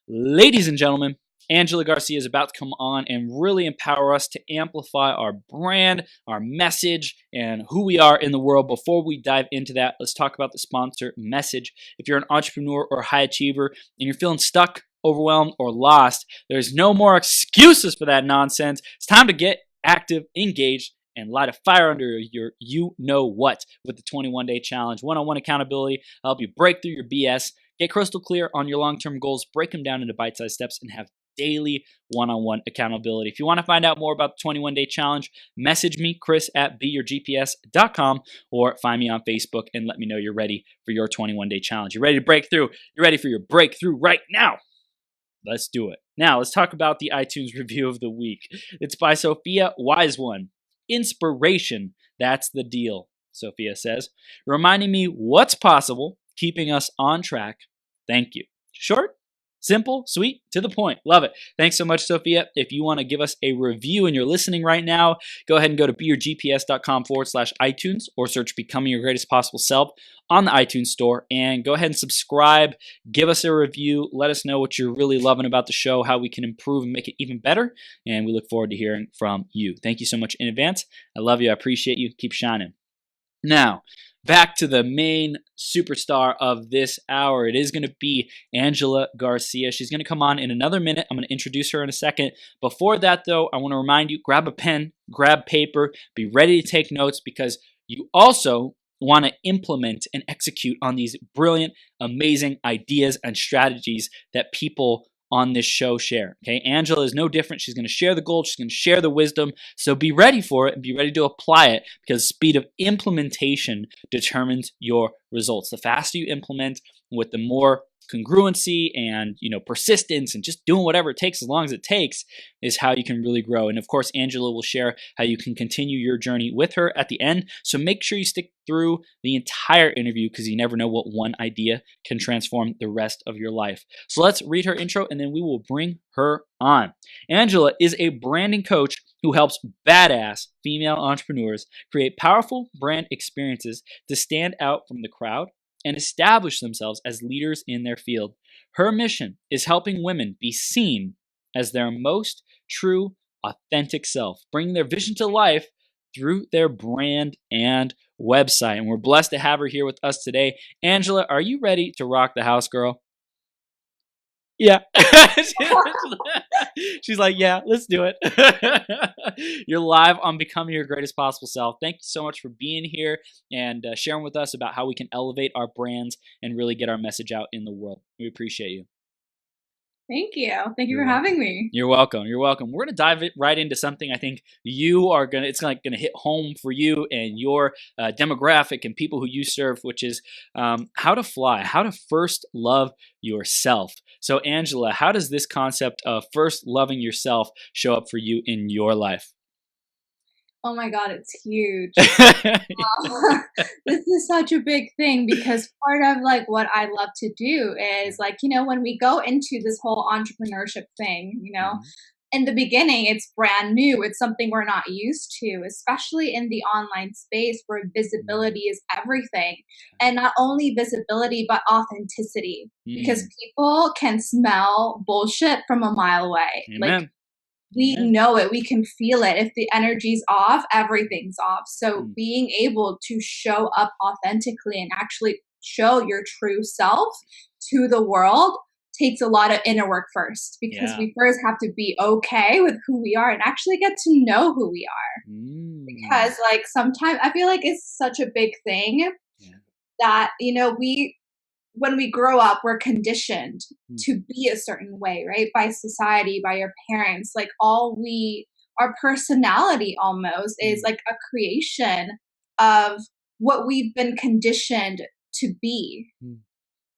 Ladies and gentlemen, Angela Garcia is about to come on and really empower us to amplify our brand, our message, and who we are in the world. Before we dive into that, let's talk about the sponsor message. If you're an entrepreneur or high achiever and you're feeling stuck, overwhelmed, or lost, there's no more excuses for that nonsense. It's time to get active, engaged, and light a fire under your you-know-what with the 21-day challenge. One-on-one accountability. I'll help you break through your BS, get crystal clear on your long-term goals, break them down into bite-sized steps, and have daily one-on-one accountability. If you want to find out more about the 21-day challenge, message me, chris@beyourgps.com, or find me on Facebook and let me know you're ready for your 21-day challenge. You're ready to break through. You're ready for your breakthrough right now. Let's do it. Now, let's talk about the iTunes review of the week. It's by Sophia Wise One. Inspiration, that's the deal, Sophia says. Reminding me what's possible, keeping us on track. Thank you. Short, simple, sweet, to the point. Love it. Thanks so much, Sophia. If you want to give us a review and you're listening right now, go ahead and go to beyourgps.com/iTunes or search Becoming Your Greatest Possible Self on the iTunes store and go ahead and subscribe. Give us a review. Let us know what you're really loving about the show, how we can improve and make it even better. And we look forward to hearing from you. Thank you so much in advance. I love you. I appreciate you. Keep shining. Now, back to the main superstar of this hour. It is going to be Angela Garcia. She's going to come on in another minute. I'm going to introduce her in a second. Before that, though, I want to remind you, grab a pen, grab paper, be ready to take notes because you also want to implement and execute on these brilliant, amazing ideas and strategies that people on this show share. Okay, Angela is no different. She's going to share the gold. She's going to share the wisdom. So be ready for it and be ready to apply it because speed of implementation determines your results. The faster you implement with the more congruency and persistence and just doing whatever it takes as long as it takes is how you can really grow. And of course, Angela will share how you can continue your journey with her at the end. So make sure you stick through the entire interview because you never know what one idea can transform the rest of your life. So let's read her intro and then we will bring her on. Angela is a branding coach who helps badass female entrepreneurs create powerful brand experiences to stand out from the crowd and establish themselves as leaders in their field. Her mission is helping women be seen as their most true, authentic self, bringing their vision to life through their brand and website. And we're blessed to have her here with us today. Angela, are you ready to rock the house, girl? Yeah. She's like, yeah, let's do it. You're live on Becoming Your Greatest Possible Self. Thank you so much for being here and sharing with us about how we can elevate our brands and really get our message out in the world. We appreciate you. Thank you. Thank you for having me. You're welcome. You're welcome. We're going to dive right into something I think it's going to hit home for you and your demographic and people who you serve, which is how to fly, how to first love yourself. So Angela, how does this concept of first loving yourself show up for you in your life? Oh my God, it's huge. This is such a big thing because part of like what I love to do is like, when we go into this whole entrepreneurship thing, in the beginning, it's brand new. It's something we're not used to, especially in the online space where visibility is everything. And not only visibility, but authenticity because people can smell bullshit from a mile away. Amen. Like, we know it. We can feel it. If the energy's off, everything's off. So being able to show up authentically and actually show your true self to the world takes a lot of inner work first because we first have to be okay with who we are and actually get to know who we are. Because like sometimes I feel like it's such a big thing that, when we grow up, we're conditioned to be a certain way, right? By society, by your parents. Like our personality almost is like a creation of what we've been conditioned to be.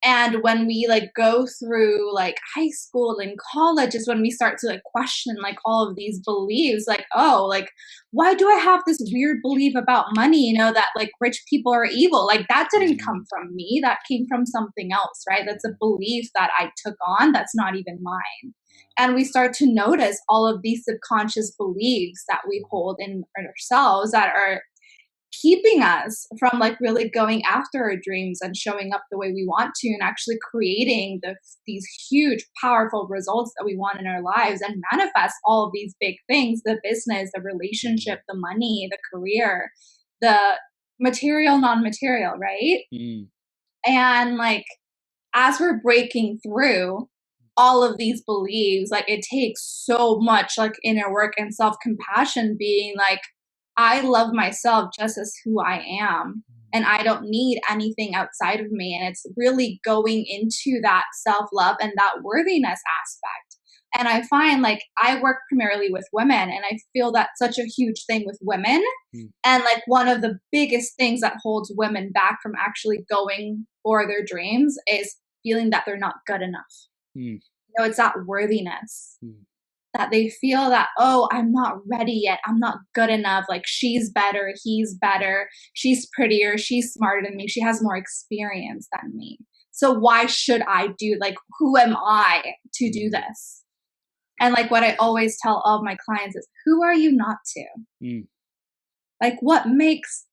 And when we like go through like high school and college is when we start to like question like all of these beliefs, like, oh, like, why do I have this weird belief about money, that like rich people are evil? Like that didn't come from me. That came from something else, right? That's a belief that I took on that's not even mine. And we start to notice all of these subconscious beliefs that we hold in ourselves that are keeping us from like really going after our dreams and showing up the way we want to and actually creating these huge powerful results that we want in our lives and manifest all of these big things, the business, the relationship, the money, the career, the material, non-material, right? Mm. And like as we're breaking through all of these beliefs, like it takes so much like inner work and self-compassion, being like, I love myself just as who I am, and I don't need anything outside of me. And it's really going into that self-love and that worthiness aspect. And I find like I work primarily with women, and I feel that's such a huge thing with women. Mm. And like one of the biggest things that holds women back from actually going for their dreams is feeling that they're not good enough. Mm. It's that worthiness. Mm. That they feel that, oh, I'm not ready yet. I'm not good enough. Like she's better. He's better. She's prettier. She's smarter than me. She has more experience than me. So why should I do, like, who am I to do this? And like what I always tell all of my clients is, who are you not to? Mm. Like what makes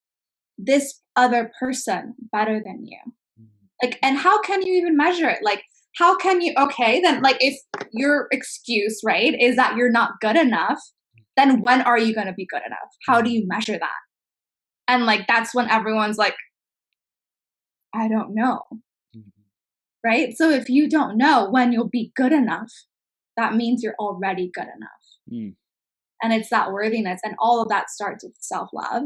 this other person better than you? Like, and how can you even measure it? Like, how can you, okay, then like if your excuse, right, is that you're not good enough, then when are you going to be good enough? How do you measure that? And like, that's when everyone's like, I don't know. Right? So if you don't know when you'll be good enough, that means you're already good enough. Mm. And it's that worthiness. And all of that starts with self-love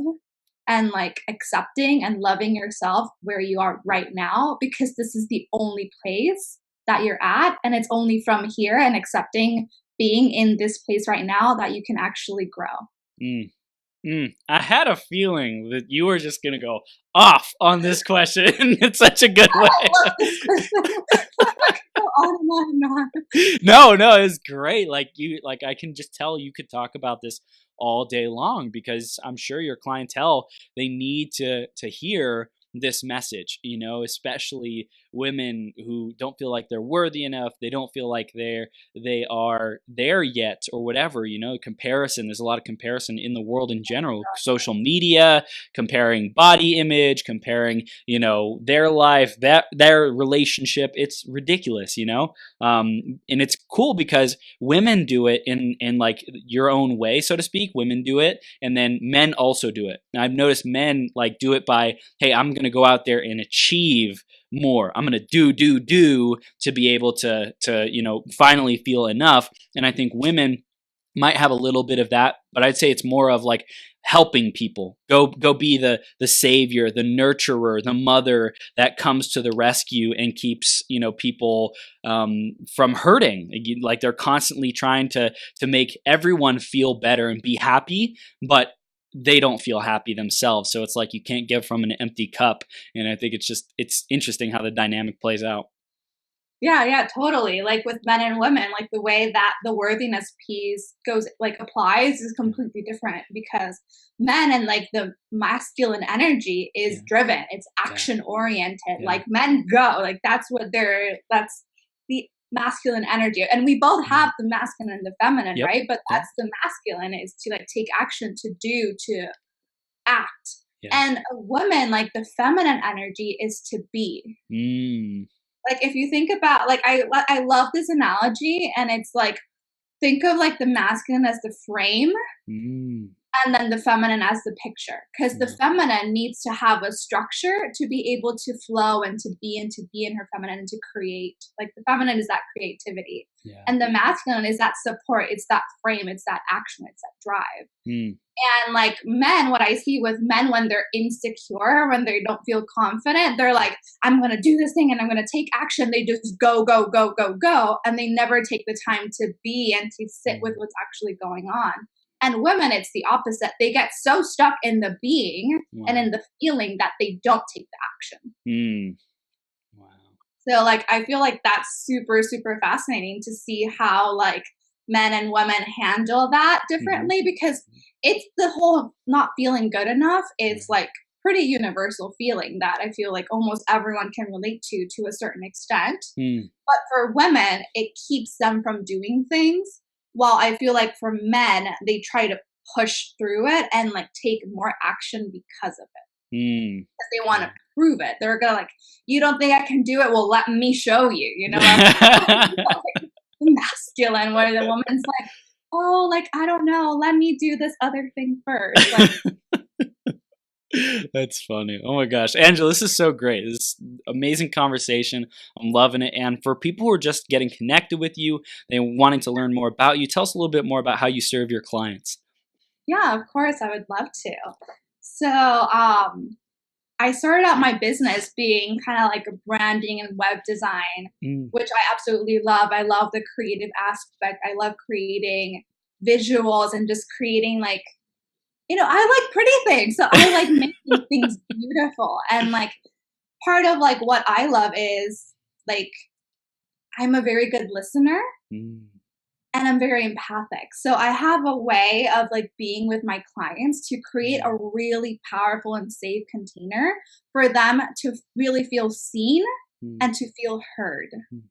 and like accepting and loving yourself where you are right now, because this is the only place that you're at. And it's only from here and accepting being in this place right now that you can actually grow. Mm. Mm. I had a feeling that you were just going to go off on this question in such a good way. I love this question. On and on. No, it's great. Like I can just tell you could talk about this all day long, because I'm sure your clientele, they need to hear this message, especially women who don't feel like they're worthy enough. They don't feel like they are there yet, or whatever, comparison. There's a lot of comparison in the world in general, social media, comparing body image, comparing, their life, their relationship. It's ridiculous, and it's cool because women do it in like your own way, so to speak. Women do it, and then men also do it. And I've noticed men like do it by, hey, I'm going to go out there and achieve more. I'm going to do to be able to finally feel enough. And I think women might have a little bit of that, but I'd say it's more of like helping people go be the savior, the nurturer, the mother that comes to the rescue and keeps people from hurting. Like they're constantly trying to make everyone feel better and be happy, but they don't feel happy themselves. So it's like you can't give from an empty cup. And I think it's interesting how the dynamic plays out. Yeah, totally. Like with men and women, like the way that the worthiness piece goes, like applies, is completely different, because men and like the masculine energy is driven, it's action oriented. Like men go, like that's the masculine energy. And we both have the masculine and the feminine, right? But that's the masculine, is to like take action, to do, to act. And a woman, like the feminine energy is to be. Like if you think about, like I love this analogy, and it's like, think of like the masculine as the frame, and then the feminine as the picture, because the feminine needs to have a structure to be able to flow and to be in her feminine and to create. Like the feminine is that creativity, and the masculine is that support. It's that frame, it's that action, it's that drive. And like men, what I see with men when they're insecure, when they don't feel confident, they're like, I'm going to do this thing and I'm going to take action. They just go. And they never take the time to be and to sit with what's actually going on. And women, it's the opposite. They get so stuck in the being and in the feeling that they don't take the action. Wow. So like, I feel like that's super, super fascinating to see how like men and women handle that differently, because it's the whole not feeling good enough is like pretty universal feeling that I feel like almost everyone can relate to a certain extent. But for women, it keeps them from doing things, while I feel like for men, they try to push through it and like take more action because of it. Mm. Because they want to prove it. They're gonna like, you don't think I can do it? Well, let me show you. You know, like, masculine, where the woman's like, oh, like I don't know, let me do this other thing first. Like, That's funny. Oh my gosh. Angela, this is so great. This is amazing conversation. I'm loving it. And for people who are just getting connected with you, they wanting to learn more about you, tell us a little bit more about how you serve your clients. yeah, of course, I would love to. So, I started out my business being kind of like a branding and web design, Mm. which I absolutely love. I love the creative aspect. I love creating visuals and just creating like, I like pretty things. So I like making things beautiful. And like part of like what I love is like I'm a very good listener Mm. and I'm very empathic. So I have a way of like being with my clients to create a really powerful and safe container for them to really feel seen Mm. and to feel heard Mm.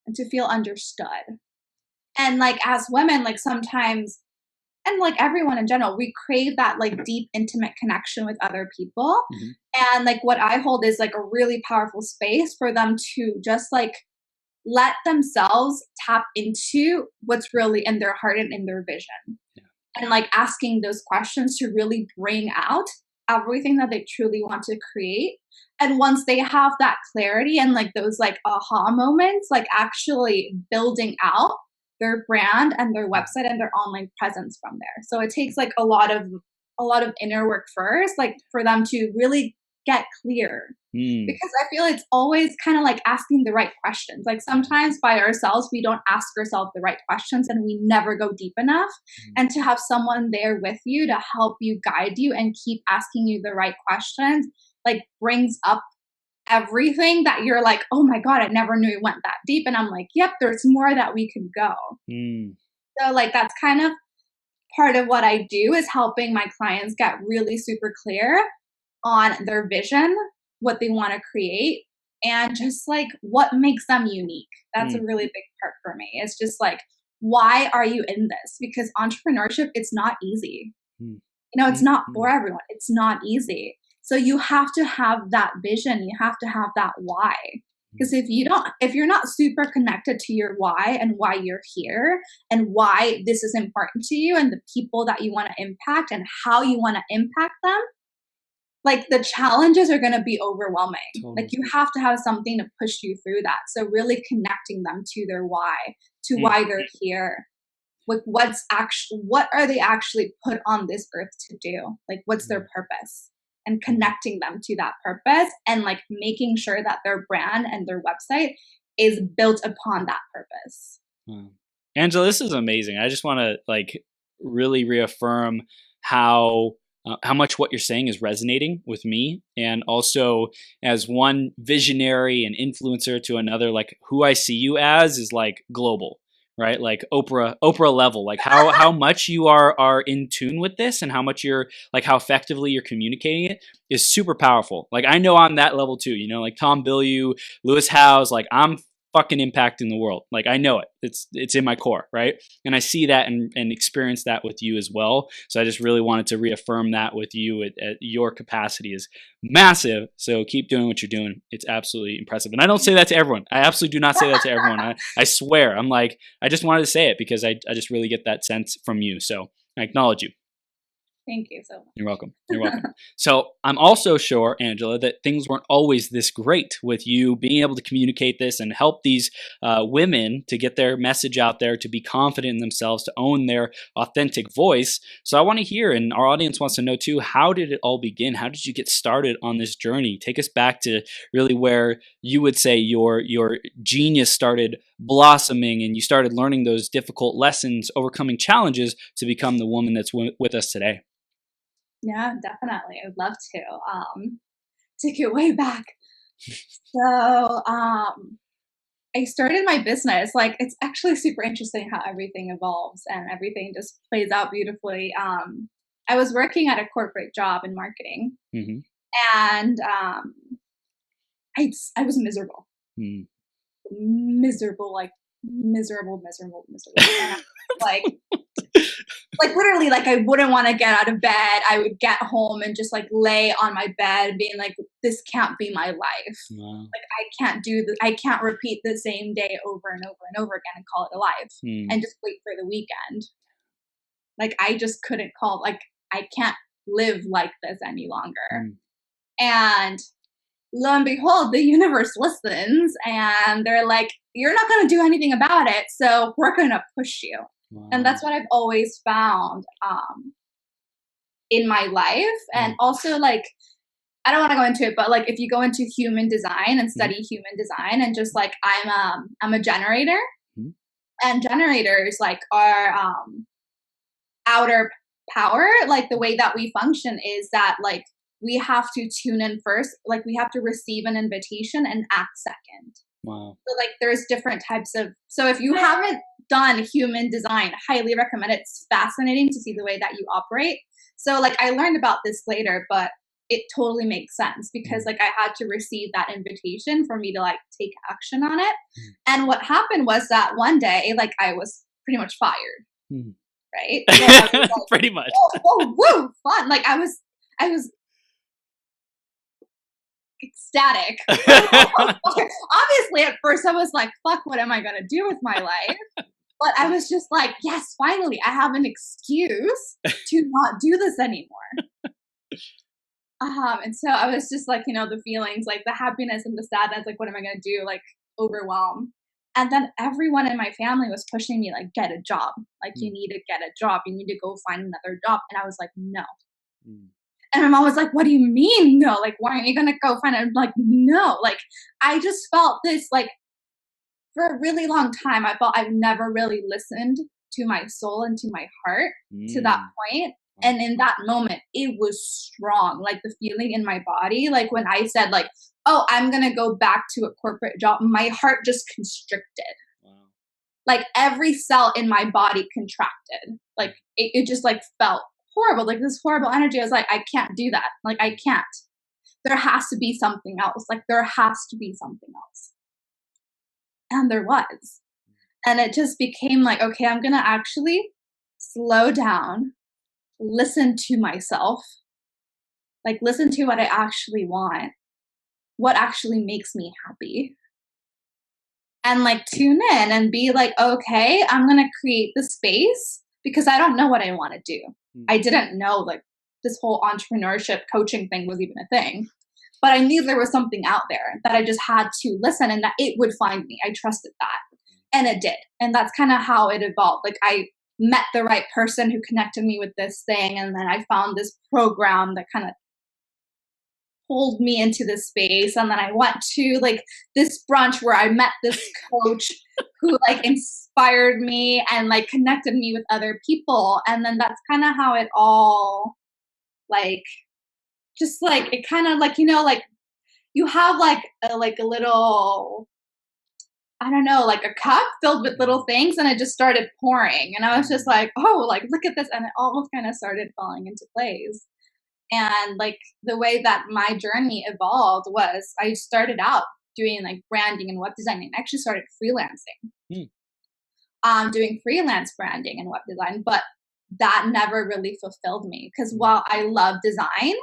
and to feel understood. And like as women, like sometimes and like everyone in general, we crave that like deep, intimate connection with other people. Mhm. And like what I hold is like a really powerful space for them to just like let themselves tap into what's really in their heart and in their vision. Yeah. And like asking those questions to really bring out everything that they truly want to create. And once they have that clarity and like those like aha moments, like actually building out their brand and their website and their online presence from there. So it takes like a lot of inner work first, like for them to really get clear. Mm. Because I feel it's always kind of like asking the right questions. Like sometimes by ourselves, we don't ask ourselves the right questions and we never go deep enough. Mm. And to have someone there with you to help you, guide you, and keep asking you the right questions, like brings up everything that you're like, oh my God, I never knew it went that deep. And I'm like, yep, there's more that we could go. Mm. So, like, that's kind of part of what I do is helping my clients get really super clear on their vision, what they want to create, and just like what makes them unique. That's a Mm. really big part for me. It's just like, why are you in this? Because entrepreneurship, it's not easy. Mm. It's not for Mm. everyone. It's not easy. So you have to have that vision. You have to have that why. Because if you're not super connected to your why and why you're here and why this is important to you and the people that you want to impact and how you want to impact them, like the challenges are going to be overwhelming. Totally. Like you have to have something to push you through that. So really connecting them to their why, to Mm. why they're here. Like what are they actually put on this earth to do? Like what's their purpose? And connecting them to that purpose and like making sure that their brand and their website is built upon that purpose. Wow. Angela, this is amazing. I just want to like really reaffirm how much what you're saying is resonating with me, and also as one visionary and influencer to another, like who I see you as is like global, right? Like Oprah level. Like how much you are in tune with this, and how much you're like how effectively you're communicating it is super powerful. Like I know I'm that level too. Like Tom Bilyeu, Lewis Howes. Like I'm fucking impacting the world. Like I know it. It's in my core, right? And I see that and experience that with you as well. So I just really wanted to reaffirm that with you at your capacity is massive. So keep doing what you're doing. It's absolutely impressive. And I don't say that to everyone. I absolutely do not say that to everyone. I swear. I'm like, I just wanted to say it because I just really get that sense from you. So I acknowledge you. Thank you so much. You're welcome. You're welcome. So I'm also sure, Angela, that things weren't always this great with you being able to communicate this and help these women to get their message out there, to be confident in themselves, to own their authentic voice. So I want to hear, and our audience wants to know too, how did it all begin? How did you get started on this journey? Take us back to really where you would say your genius started blossoming and you started learning those difficult lessons, overcoming challenges to become the woman that's with us today. Yeah, definitely. I would love to get way back. So, I started my business. Like, it's actually super interesting how everything evolves and everything just plays out beautifully. I was working at a corporate job in marketing, Mm-hmm. and I was miserable, Mm. miserable, like miserable. And I was like, like literally, like I wouldn't want to get out of bed. I would get home and just like lay on my bed being like, this can't be my life. Wow. Like I can't do this. I can't repeat the same day over and over and over again and call it a life and just wait for the weekend. Like I just couldn't call, like I can't live like this any longer. And lo and behold, the universe listens and they're like, you're not going to do anything about it. So we're going to push you. Wow. And that's what I've always found in my life. And also like, I don't want to go into it, but like if you go into human design and study human design and just like I'm a generator and generators like are outer power. Like the way that we function is that like we have to tune in first, like we have to receive an invitation and act second. Wow. So like there's different types of, so if you haven't done human design, highly recommend it. It's fascinating to see the way that you operate. So like I learned about this later, but it totally makes sense because like I had to receive that invitation for me to like take action on it. And what happened was that one day, like I was pretty much fired. Right? So I was like, pretty much. Woo, fun. Like I was ecstatic. Obviously, at first I was like, fuck, what am I going to do with my life? But I was just like, yes, finally, I have an excuse to not do this anymore. And so I was just like, you know, the feelings, like the happiness and the sadness, like, what am I going to do? Like, overwhelmed. And then everyone in my family was pushing me, like, get a job. Like, you need to get a job. You need to go find another job. And I was like, no. And my mom was like, what do you mean no? Like, why aren't you going to go find it? I'm like, no. Like, I just felt this, like, for a really long time, I felt I've never really listened to my soul and to my heart to that point. And in that moment, it was strong. Like, the feeling in my body, like, when I said, like, oh, I'm going to go back to a corporate job, my heart just constricted. Wow. Like, every cell in my body contracted. Like, it just, like, felt horrible, like this horrible energy. I was like, I can't do that. Like, I can't. There has to be something else. Like, there has to be something else. And there was. And it just became like, okay, I'm going to actually slow down, listen to myself, like listen to what I actually want, what actually makes me happy. And like tune in and be like, okay, I'm going to create the space because I don't know what I want to do. I didn't know like this whole entrepreneurship coaching thing was even a thing, but I knew there was something out there that I just had to listen and that it would find me. I trusted that. And it did. And that's kind of how it evolved. Like I met the right person who connected me with this thing. And then I found this program that kind of pulled me into this space. And then I went to like this brunch where I met this coach who like inspired me and like connected me with other people. And then that's kind of how it all like, just like, it kind of like, you know, like you have like a little, I don't know, like a cup filled with little things and it just started pouring. And I was just like, oh, like, look at this. And it all kind of started falling into place. And like the way that my journey evolved was I started out doing like branding and web designing. I actually started freelancing, doing freelance branding and web design, but that never really fulfilled me because while I love design,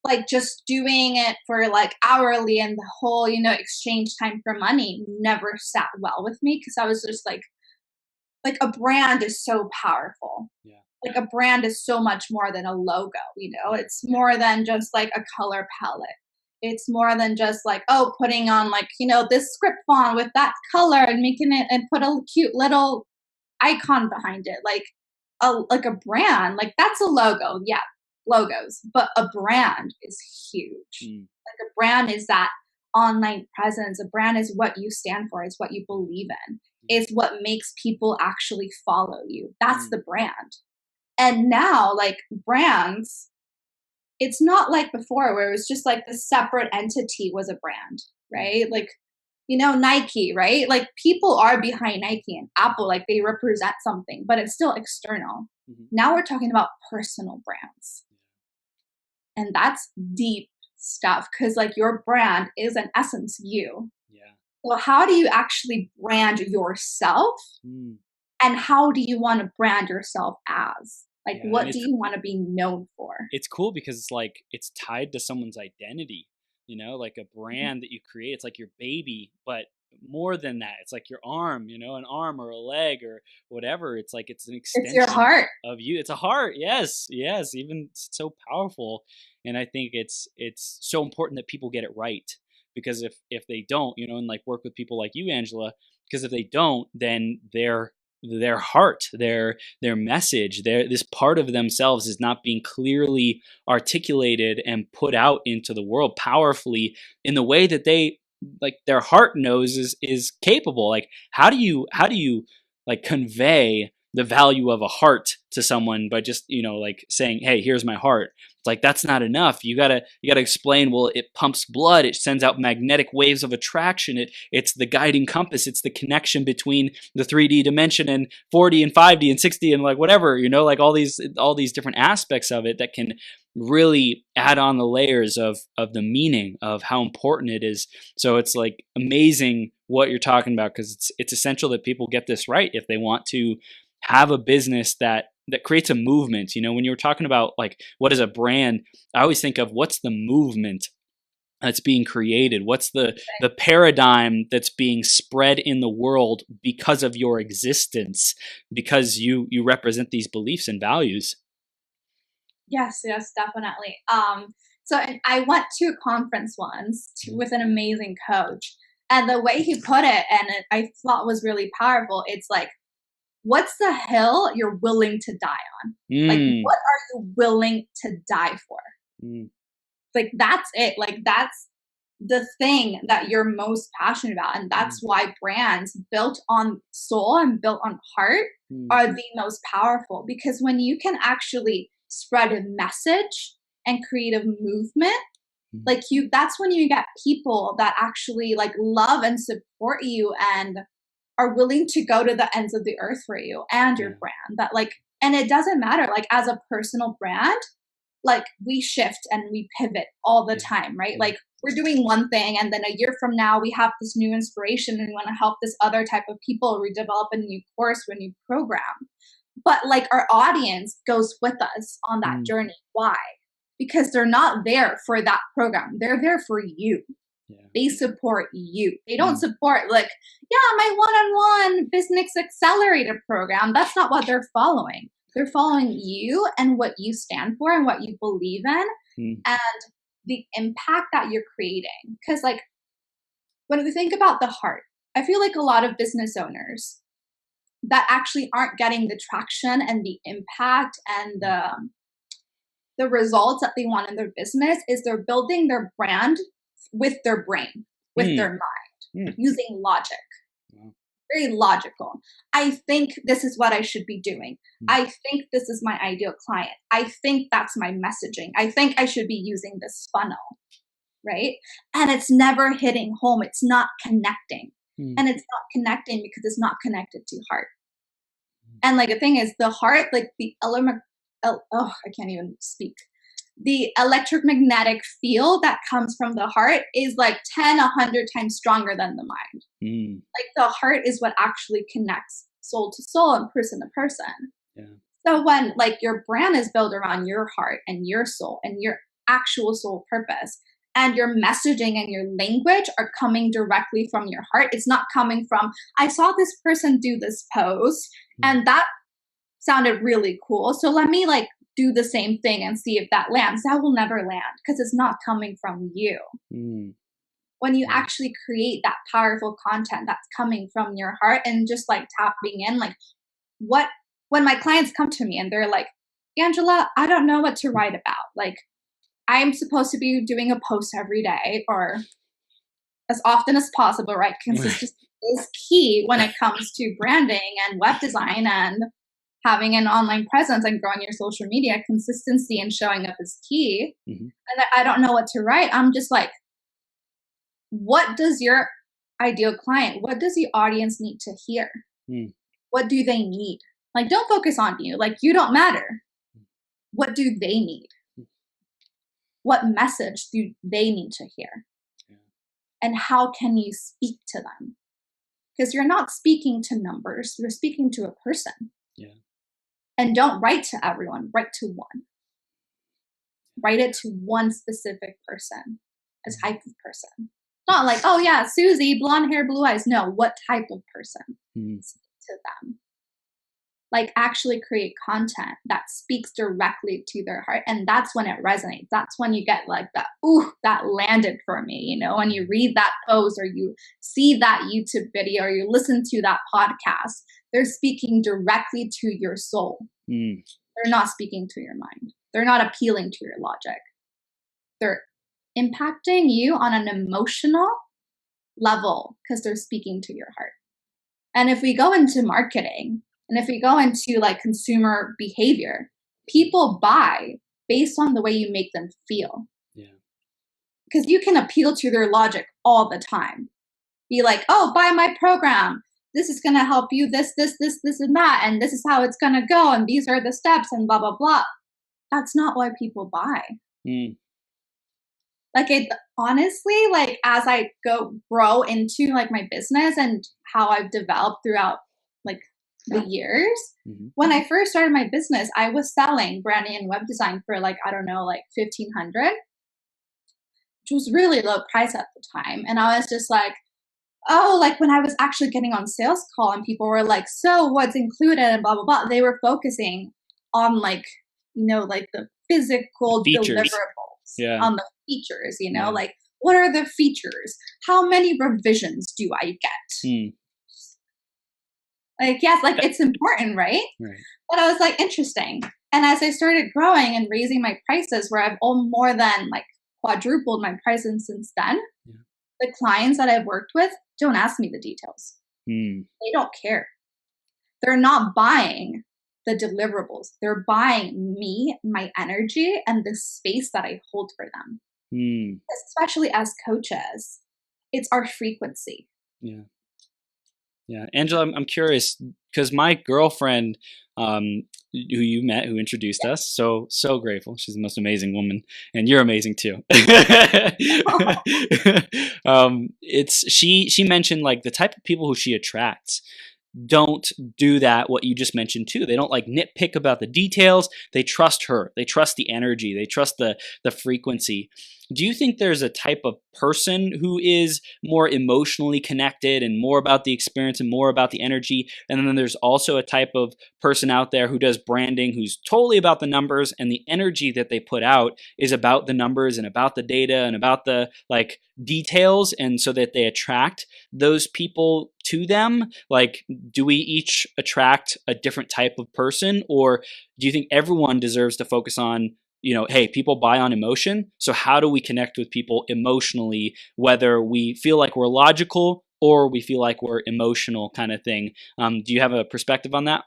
like just doing it for like hourly and the whole, you know, exchange time for money never sat well with me because I was just like a brand is so powerful. Yeah. Like a brand is so much more than a logo, you know, it's more than just like a color palette. It's more than just like, oh, putting on like, you know, this script font with that color and making it and put a cute little icon behind it. Like a brand, like that's a logo. Yeah. Logos, but a brand is huge. Like a brand is that online presence. A brand is what you stand for, is what you believe in, is what makes people actually follow you. That's the brand. And now like brands, it's not like before where it was just like the separate entity was a brand, right? Like, you know, Nike, right? Like people are behind Nike and Apple, like they represent something, but it's still external. Now we're talking about personal brands. And that's deep stuff because like your brand is in essence you. Yeah. So how do you actually brand yourself And how do you want to brand yourself as? Like, Yeah, and what do you want to be known for? it's cool because it's like it's tied to someone's identity, like a Mhm. brand that you create. It's like your baby, but more than that, it's like your arm, an arm or a leg or whatever. It's like it's an It's your extension heart. of you. It's a heart. Yes, yes, even so powerful. And I think it's so important that people get it right, because if they don't, and like work with people like you, Angela, because if they don't, then their heart, their message, this part of themselves is not being clearly articulated and put out into the world powerfully in the way that they, like, their heart knows is capable. Like, how do you like convey the value of a heart to someone by just, like saying, hey, here's my heart? It's like that's not enough. You gotta explain, well, it pumps blood, it sends out magnetic waves of attraction, it's the guiding compass, it's the connection between the 3D dimension and 4D and 5D and 6D and like whatever, like all these different aspects of it that can really add on the layers of the meaning of how important it is. So it's like amazing what you're talking about, because it's essential that people get this right if they want to have a business that creates a movement. When you were talking about like what is a brand, I always think of what's the movement that's being created, what's the paradigm that's being spread in the world because of your existence, because you represent these beliefs and values. Yes, yes, definitely. So I went to a conference once with an amazing coach, and the way he put it, and I thought was really powerful. It's like, what's the hill you're willing to die on? Like, Mm, what are you willing to die for? mm, Like, that's it. Like, that's the thing that you're most passionate about. And mm, that's why brands built on soul and built on heart mm, are the most powerful, because when you can actually spread a message and create a movement, mm. like that's when you get people that actually like love and support you and are willing to go to the ends of the earth for you and your Yeah. brand. That like, and it doesn't matter, like as a personal brand, like we shift and we pivot all the Yeah. time, right? Yeah. Like we're doing one thing and then a year from now we have this new inspiration and we want to help this other type of people redevelop a new course or a new program. But like our audience goes with us on that Mm, journey. Why? Because they're not there for that program. They're there for you. yeah. They support you. They don't Mm, support like, yeah, my one-on-one business accelerator program. That's not what they're following. They're following you and what you stand for and what you believe in mm, and the impact that you're creating. Because like when we think about the heart, I feel like a lot of business owners that actually aren't getting the traction and the impact and mm, the results that they want in their business is they're building their brand with their brain, with mm, their mind, mm. using logic. Wow. Very logical. I think this is what I should be doing. Mm, I think this is my ideal client. I think that's my messaging. I think I should be using this funnel, right? And it's never hitting home. It's not connecting. mm, And it's not connecting because it's not connected to heart. mm, And like the thing is, the heart, like the element, oh, I can't even speak. The electromagnetic field that comes from the heart is like 10, 100 times stronger than the mind. mm. Like the heart is what actually connects soul to soul and person to person. Yeah. So when like your brand is built around your heart and your soul and your actual soul purpose, and your messaging and your language are coming directly from your heart, it's not coming from, I saw this person do this pose Mm, and that sounded really cool. So let me like do the same thing and see if that lands. That will never land because it's not coming from you. mm. When you Right. actually create that powerful content that's coming from your heart and just like tapping in, like what, when my clients come to me and they're like, Angela, I don't know what to write about. Like, I'm supposed to be doing a post every day or as often as possible, right? Consistency is key when it comes to branding and web design and having an online presence and growing your social media. Consistency and showing up is key. Mhm. And I don't know what to write. I'm just like, what does your ideal client, what does the audience need to hear? Mm, What do they need? Like, don't focus on you. Like, you don't matter. What do they need? mm. What message do they need to hear? Yeah. And how can you speak to them? because you're not speaking to numbers, you're speaking to a person. Yeah. And don't write to everyone, write to one. Write it to one specific person, a type of person. Not like, oh yeah, Susie, blonde hair, blue eyes. No, what type of person? Speak to them. Like actually create content that speaks directly to their heart. And that's when it resonates. That's when you get like that, ooh, that landed for me, you know, when you read that post or you see that YouTube video or you listen to that podcast, they're speaking directly to your soul. They're not speaking to your mind. They're not appealing to your logic. They're impacting you on an emotional level because they're speaking to your heart. And if we go into marketing and if we go into like consumer behavior, people buy based on the way you make them feel. Yeah. Because you can appeal to their logic all the time. Be like, oh, buy my program. This is going to help you this, and that. And this is how it's going to go. And these are the steps and blah, blah, blah. That's not why people buy. Like it honestly, like as I grow into like my business and how I've developed throughout like the years, when I first started my business, I was selling branding and web design for like, I don't know, like $1,500, which was really low price at the time. And I was just like, oh, like when I was actually getting on sales call and people were like, so what's included and blah, blah, blah. They were focusing on like, you know, like the physical deliverables, on the features, you know, like what are the features? How many revisions do I get? Like, yes, like it's important, right? But I was like, interesting. And as I started growing and raising my prices where I've more than like quadrupled my prices since then, the clients that I've worked with don't ask me the details. They don't care. They're not buying the deliverables. They're buying me, my energy, and the space that I hold for them. Especially as coaches, it's our frequency. Yeah. Angela, I'm curious because my girlfriend, who you met, who introduced us, so grateful. She's the most amazing woman, and you're amazing too. She mentioned like the type of people who she attracts don't do that, what you just mentioned too. They don't like nitpick about the details. They trust her. They trust the energy. They trust the frequency. Do you think there's a type of person who is more emotionally connected and more about the experience and more about the energy? And then there's also a type of person out there who does branding, who's totally about the numbers, and the energy that they put out is about the numbers and about the data and about the like details, and so that they attract those people to them? Like, do we each attract a different type of person, or do you think everyone deserves to focus on, you know, hey, people buy on emotion, so how do we connect with people emotionally, whether we feel like we're logical or we feel like we're emotional, kind of thing? Do you have a perspective on that?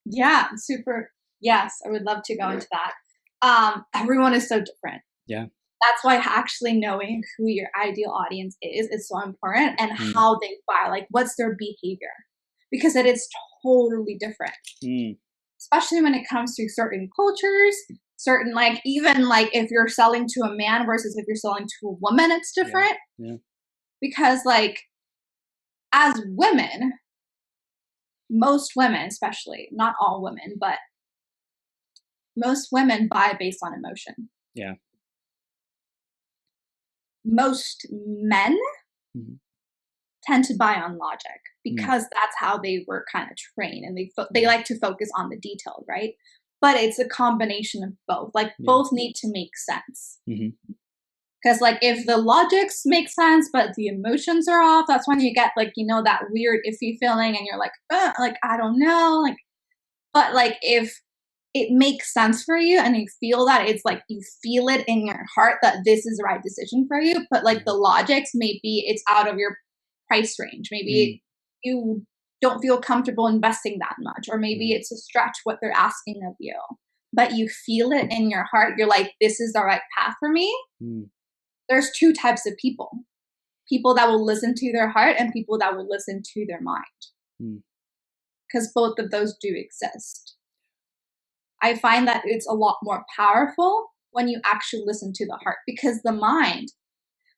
Yeah, super. Yes, I would love to go into that. Everyone is so different. Yeah. That's why actually knowing who your ideal audience is so important, and how they buy, like what's their behavior, because it is totally different. Especially when it comes to certain cultures, certain like even like if you're selling to a man versus if you're selling to a woman, it's different. Because like as women, most women, especially not all women, but most women buy based on emotion. Most men tend to buy on logic because that's how they were kind of trained, and they like to focus on the detail, right? But it's a combination of both. Like both need to make sense. Because like if the logics make sense but the emotions are off, that's when you get like, you know, that weird iffy feeling and you're like, like I don't know, like. But like if it makes sense for you and you feel that, it's like you feel it in your heart that this is the right decision for you, but like the logics, maybe it's out of your price range, maybe you don't feel comfortable investing that much, or maybe it's a stretch what they're asking of you, but you feel it in your heart, you're like, this is the right path for me. There's two types of people that will listen to their heart and people that will listen to their mind, because both of those do exist. I find that it's a lot more powerful when you actually listen to the heart, because the mind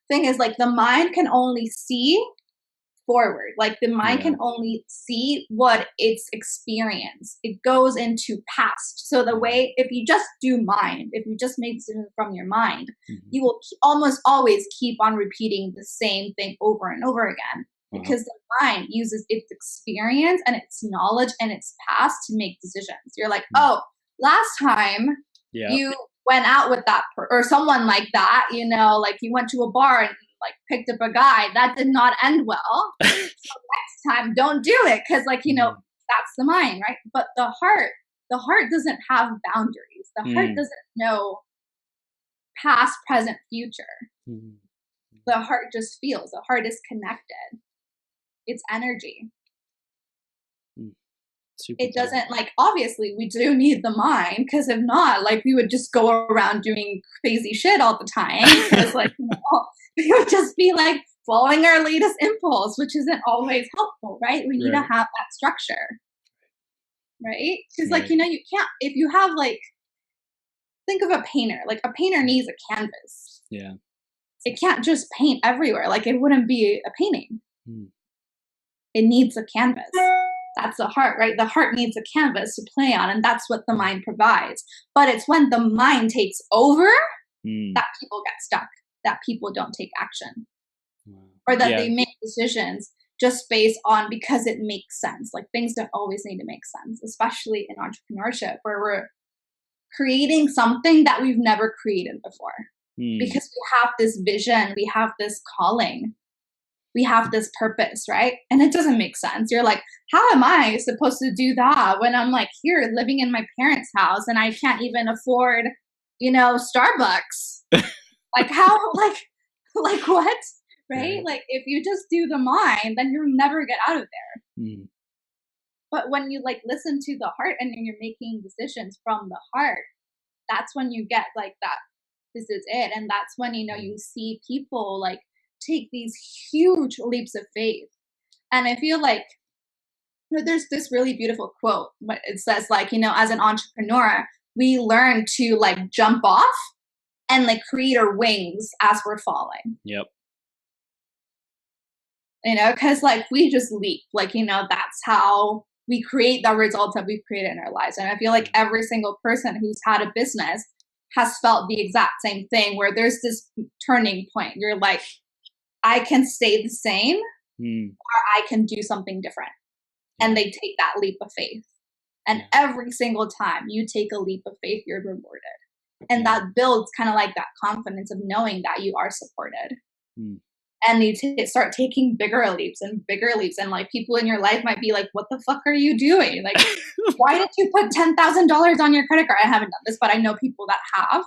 thing is like the mind can only see forward. Like the mind can only see what it's experienced. It goes into past. So the way, if you just do mind, if you just make decisions from your mind, you will almost always keep on repeating the same thing over and over again, because the mind uses its experience and its knowledge and its past to make decisions. You're like, oh, last time you went out with that or someone like that, you know, like you went to a bar and like picked up a guy that did not end well. So next time don't do it, because like, you know, that's the mind, right? But the heart doesn't have boundaries. The heart doesn't know past, present, future. The heart just feels. The heart is connected. It's energy. It doesn't, like, obviously we do need the mind, because if not, like, we would just go around doing crazy shit all the time, because like, you know, we would just be like following our latest impulse, which isn't always helpful, right? We need to have that structure, right? Because like, you know, you can't, if you have like, think of a painter, like a painter needs a canvas. It can't just paint everywhere. Like it wouldn't be a painting. It needs a canvas. That's the heart, right? The heart needs a canvas to play on, and that's what the mind provides. But it's when the mind takes over that people get stuck, that people don't take action, or that they make decisions just based on because it makes sense. Like things don't always need to make sense, especially in entrepreneurship, where we're creating something that we've never created before. Because we have this vision, we have this calling, we have this purpose, right? And it doesn't make sense. You're like, how am I supposed to do that when I'm like here living in my parents' house and I can't even afford, you know, Starbucks? Like how, like what, right? Like if you just do the mind, then you'll never get out of there. But when you like listen to the heart and you're making decisions from the heart, that's when you get like that, this is it. And that's when, you know, you see people like take these huge leaps of faith. And I feel like, you know, there's this really beautiful quote, but it says like, you know, as an entrepreneur, we learn to like jump off and like create our wings as we're falling. You know, because like we just leap, like, you know, that's how we create the results that we've created in our lives. And I feel like every single person who's had a business has felt the exact same thing, where there's this turning point. You're like, I can stay the same or I can do something different. And they take that leap of faith. And every single time you take a leap of faith, you're rewarded. And that builds kind of like that confidence of knowing that you are supported. And you start taking bigger leaps. And like people in your life might be like, what the fuck are you doing? Like, why did you put $10,000 on your credit card? I haven't done this, but I know people that have.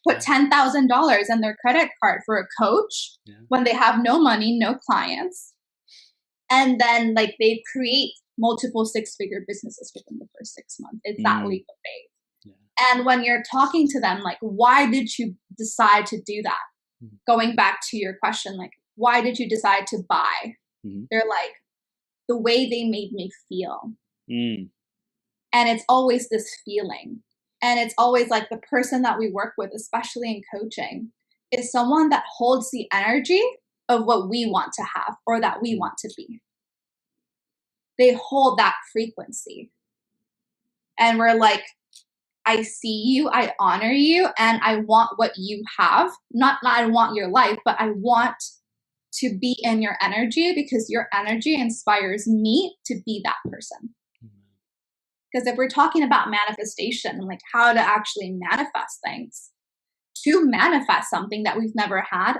Like put $10,000 in their credit card for a coach when they have no money, no clients. And then like they create multiple 6-figure businesses within the first 6 months. It's that leap of faith. And when you're talking to them, like, why did you decide to do that? Going back to your question, like, why did you decide to buy? They're like, the way they made me feel. And it's always this feeling. And it's always like the person that we work with, especially in coaching, is someone that holds the energy of what we want to have or that we want to be. They hold that frequency. And we're like, I see you, I honor you, and I want what you have. Not I want your life, but I want to be in your energy, because your energy inspires me to be that person. Because if we're talking about manifestation and like how to actually manifest things, to manifest something that we've never had,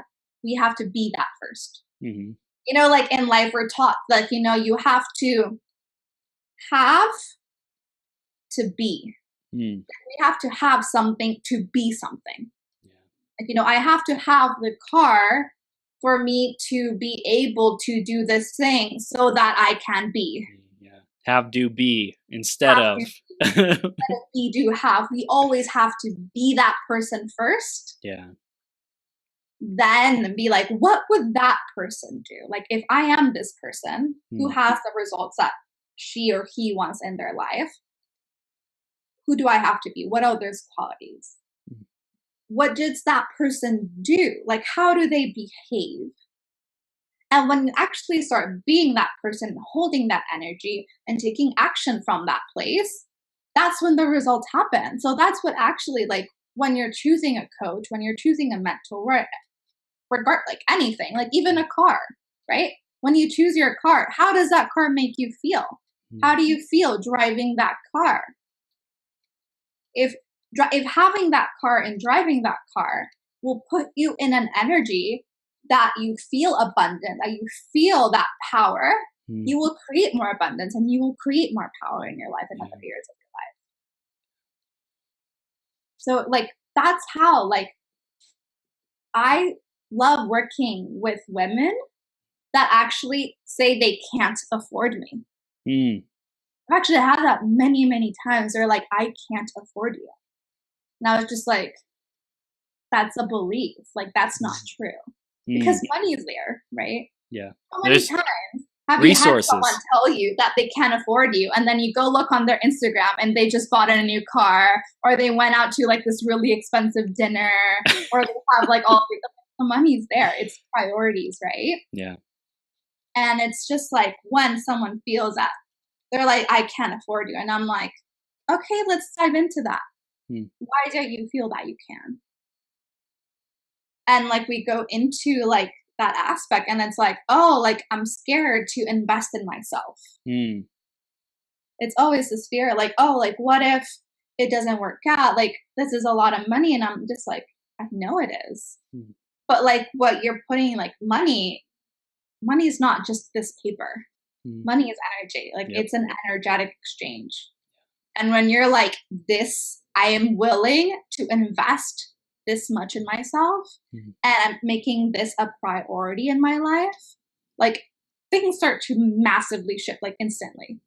we have to be that first. You know, like in life, we're taught like, you know, you have to be. We have to have something to be something. Like, you know, I have to have the car for me to be able to do this thing so that I can be. Have, do, be instead of. We do have. We always have to be that person first. Then be like, what would that person do? Like, if I am this person who has the results that she or he wants in their life, who do I have to be? What are those qualities? What does that person do? Like, how do they behave? And when you actually start being that person, holding that energy and taking action from that place, that's when the results happen. So that's what actually, like, when you're choosing a coach, when you're choosing a mentor, regard like anything, like even a car, right? When you choose your car, how does that car make you feel? How do you feel driving that car? If having that car and driving that car will put you in an energy that you feel abundant, that you feel that power, you will create more abundance and you will create more power in your life in other areas of your life. So like that's how like I love working with women that actually say they can't afford me. I've actually had that many, many times. They're like, I can't afford you. And I was just like, that's a belief. Like, that's not true. Because money is there, right? Yeah. How many times have resources. You had someone tell you that they can't afford you, and then you go look on their Instagram and they just bought a new car, or they went out to like this really expensive dinner, or they have like all the money's there. It's priorities, right? Yeah. And it's just like when someone feels that, they're like, I can't afford you. And I'm like, okay, let's dive into that. Why don't you feel that you can? And like we go into like that aspect, and it's like, oh, like I'm scared to invest in myself. It's always this fear, like, oh, like what if it doesn't work out? Like this is a lot of money, and I'm just like, I know it is. But like what you're putting, like money is not just this paper. Money is energy. Like it's an energetic exchange. And when you're like this, I am willing to invest this much in myself, and I'm making this a priority in my life, like things start to massively shift like instantly.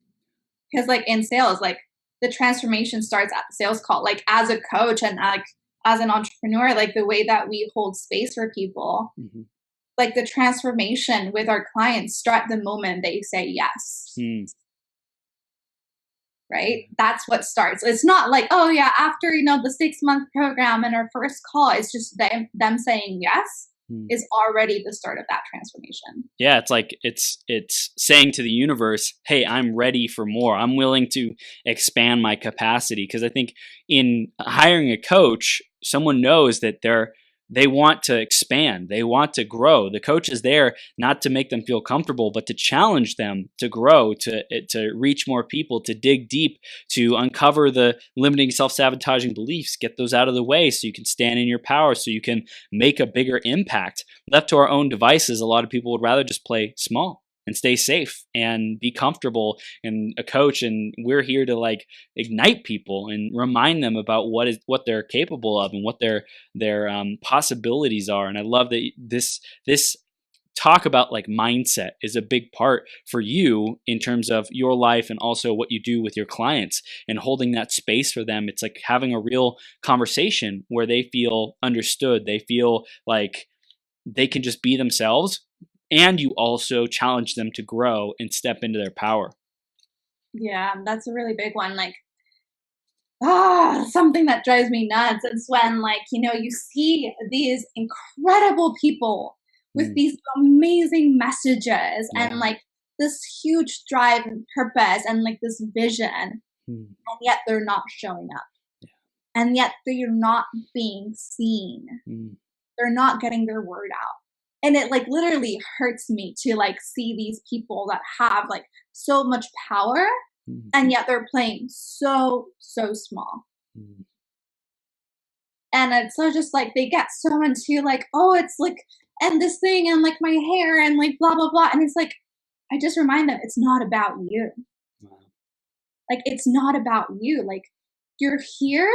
Because like in sales, like the transformation starts at the sales call. Like as a coach and like as an entrepreneur, like the way that we hold space for people, like the transformation with our clients start the moment they say yes. Right? That's what starts. It's not like, oh yeah, after, you know, the 6-month program and our first call, it's just them saying yes is already the start of that transformation. Yeah, it's like it's saying to the universe, hey, I'm ready for more. I'm willing to expand my capacity. Because I think in hiring a coach, someone knows that they want to expand. They want to grow. The coach is there not to make them feel comfortable, but to challenge them to grow, to reach more people, to dig deep, to uncover the limiting self-sabotaging beliefs, get those out of the way so you can stand in your power, so you can make a bigger impact. Left to our own devices, a lot of people would rather just play small and stay safe and be comfortable. And a coach, and we're here to like ignite people and remind them about what they're capable of and what their possibilities are. And I love that this talk about like mindset is a big part for you in terms of your life and also what you do with your clients and holding that space for them. It's like having a real conversation where they feel understood. They feel like they can just be themselves, and you also challenge them to grow and step into their power. Yeah, that's a really big one. Like, something that drives me nuts is when, like, you know, you see these incredible people with these amazing messages and like this huge drive and purpose and like this vision, and yet they're not showing up. And yet they're not being seen. They're not getting their word out. And it like literally hurts me to like see these people that have like so much power, and yet they're playing so small. And it's so just like they get so into like, oh, it's like, and this thing and like my hair and like blah blah blah. And it's like, I just remind them it's not about you. Like it's not about you. Like you're here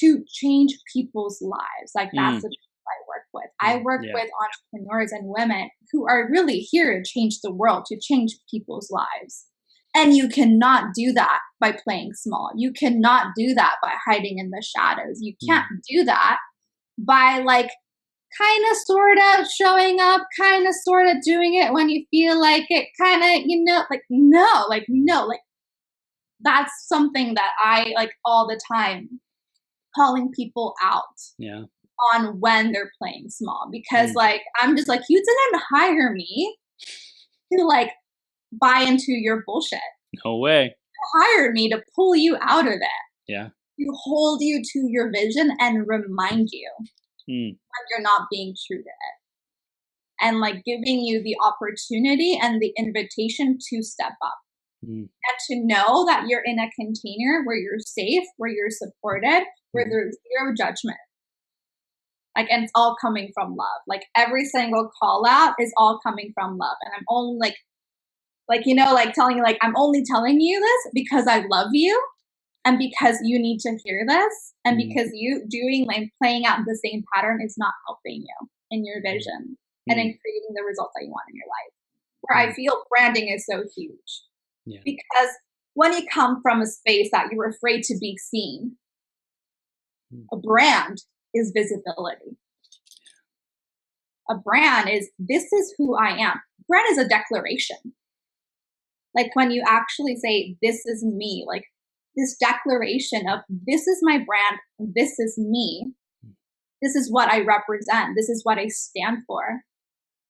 to change people's lives. Like that's the people I work with. I work with entrepreneurs and women who are really here to change the world, to change people's lives. And you cannot do that by playing small. You cannot do that by hiding in the shadows. You can't do that by like kind of sort of showing up, kind of sort of doing it when you feel like it, kind of, you know, like no, like that's something that I like all the time, calling people out on when they're playing small, because like I'm just like, you didn't hire me to like buy into your bullshit. No way. You hired me to pull you out of it. Yeah. To hold you to your vision and remind you Mm. when you're not being true to it. And like giving you the opportunity and the invitation to step up. And to know that you're in a container where you're safe, where you're supported, where there's zero judgment. Like, and it's all coming from love. Like every single call out is all coming from love. And I'm only like, you know, like telling you, like, I'm only telling you this because I love you and because you need to hear this. And because you doing like playing out the same pattern is not helping you in your vision and in creating the results that you want in your life. Where I feel branding is so huge. Yeah. Because when you come from a space that you're afraid to be seen, a brand is visibility. A brand is, this is who I am. Brand is a declaration. Like when you actually say, this is me, like this declaration of, this is my brand, this is me, this is what I represent, this is what I stand for.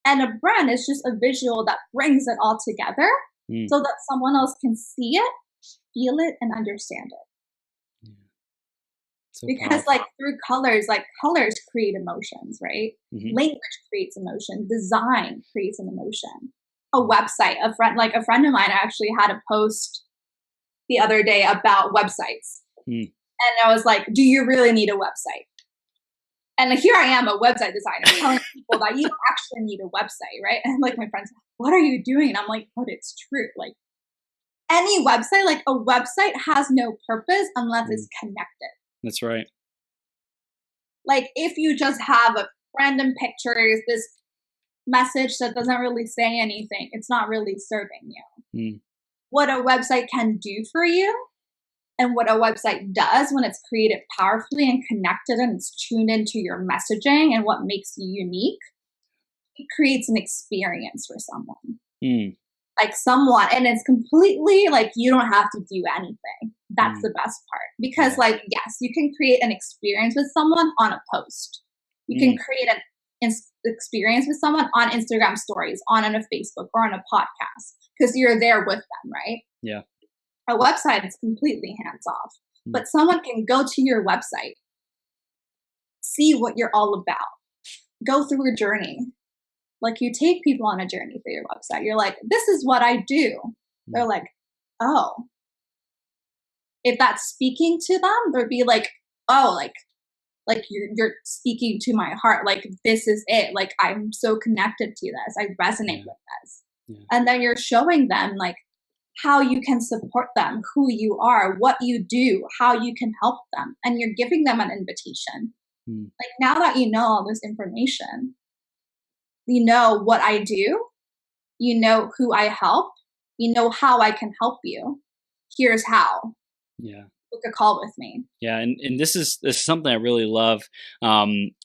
And a brand is just a visual that brings it all together so that someone else can see it, feel it, and understand it. Yeah. So because powerful. Like through colors, like colors create emotions, right? Language creates emotion. Design creates an emotion. A website, a friend of mine actually had a post the other day about websites. And I was like, do you really need a website? And here I am, a website designer, telling people that you don't actually need a website, right? And like my friends, what are you doing? And I'm like, but it's true. Like any website, like a website has no purpose unless it's connected. That's right. Like if you just have a random pictures, this message that doesn't really say anything, it's not really serving you. What a website can do for you and what a website does when it's created powerfully and connected and it's tuned into your messaging and what makes you unique, it creates an experience for someone. Like someone, and it's completely like you don't have to do anything. That's the best part. Because like, yes, you can create an experience with someone on a post. You can create an experience with someone on Instagram stories, on a Facebook, or on a podcast, because you're there with them, right? Yeah. A website is completely hands off, but someone can go to your website, see what you're all about, go through a journey. Like you take people on a journey through your website. You're like, this is what I do. They're like, oh. If that's speaking to them, they'll be like, oh, like you're speaking to my heart. Like this is it. Like I'm so connected to this. I resonate with this. Yeah. And then you're showing them like how you can support them, who you are, what you do, how you can help them. And you're giving them an invitation. Like now that you know all this information, you know what I do, you know who I help, you know how I can help you. Here's how. Yeah. Book a call with me. Yeah, and this is something I really love